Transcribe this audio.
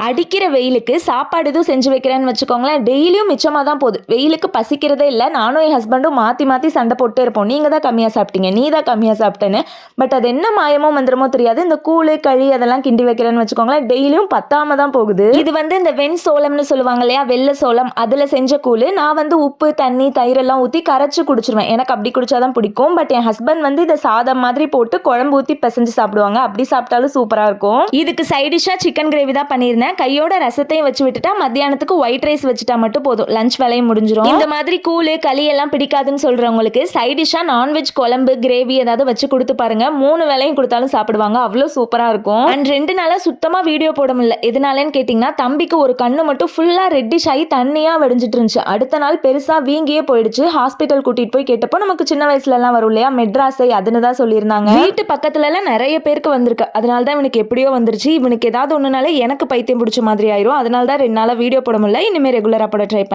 அடிக்கிற வெயிலுக்கு சாப்பாடு எதுவும் செஞ்சு வைக்கிறேன்னு வச்சுக்கோங்களேன், டெய்லியும் மிச்சமாக தான் போகுது. வெயிலுக்கு பசிக்கிறதே இல்லை. நானும் என் ஹஸ்பண்டும் மாற்றி மாற்றி சண்டை போட்டே இருப்போம். நீங்கள் தான் கம்மியாக சாப்பிட்டீங்க, நீ தான் கம்மியாக சாப்பிட்டேன்னு. பட் அது என்ன மாயமோ மந்திரமோ தெரியாது, இந்த கூழ் களி அதெல்லாம் கிண்டி வைக்கிறேன்னு வச்சுக்கோங்களேன், டெய்லியும் பத்தாம தான் போகுது. இது இந்த வெண் சோளம்னு சொல்லுவாங்க இல்லையா, வெள்ளை சோளம், அதில் செஞ்ச கூழ். நான் உப்பு தண்ணி தயிர் எல்லாம் ஊற்றி கரைச்சி குடிச்சிருவேன். எனக்கு அப்படி குடிச்சாதான் பிடிக்கும். பட் என் ஹஸ்பண்ட் இதை சாதம் மாதிரி போட்டு குழம்பு ஊற்றி பிசைஞ்சு சாப்பிடுவாங்க. அப்படி சாப்பிட்டாலும் சூப்பராக இருக்கும். இதுக்கு சைடிஷாக சிக்கன் கிரேவி தான் பண்ணியிருந்தேன். கையோட ரசத்தையும் வச்சு விட்டுட்டா மத்தியானத்துக்கு ஒயிட் ரைஸ் வச்சுட்டா மட்டும் போதும், லஞ்ச் வேலையும் முடிஞ்சிடும். இந்த மாதிரி கூழ் களி எல்லாம் பிடிக்காதுன்னு சொல்றவங்களுக்கு சைடிஷா நான்வெஜ் குழம்பு கிரேவி ஏதாவது வச்சு கொடுத்து பாருங்க, 3 வேளையும் கொடுத்தாலும் சாப்பிடுவாங்க. அவ்வளோ சூப்பரா இருக்கும். அண்ட் 2 நாளா சுத்தமா வீடியோ போட முடியல. எதனாலன்னு கேட்டீங்கன்னா, தம்பிக்கு ஒரு கண்ணு மட்டும் ஃபுல்லா ரெட்டிஷ் ஆகி தண்ணியா வெடிஞ்சிட்டு இருந்துச்சு. அடுத்த நாள் பெருசா வீங்கியே போயிடுச்சு. ஹாஸ்பிட்டல் கூட்டிட்டு போய் கேட்டப்போ நமக்கு சின்ன வயசுல எல்லாம் வரும் இல்லையா, மெட்ராஸை அதுன்னு தான் சொல்லியிருந்தாங்க. வீட்டு பக்கத்துல எல்லாம் நிறைய பேருக்கு வந்திருக்கு. அதனால தான் இவனுக்கு எப்படியோ வந்துருச்சு. இவனுக்கு ஏதாவது ஒண்ணுனால எனக்கு பைத்தியம் பிடிச்ச மாதிரி ஆயிரும். அதனால தான் 2 நாளா வீடியோ போட முடியல. இனிமே ரெகுலரா போட ட்ரை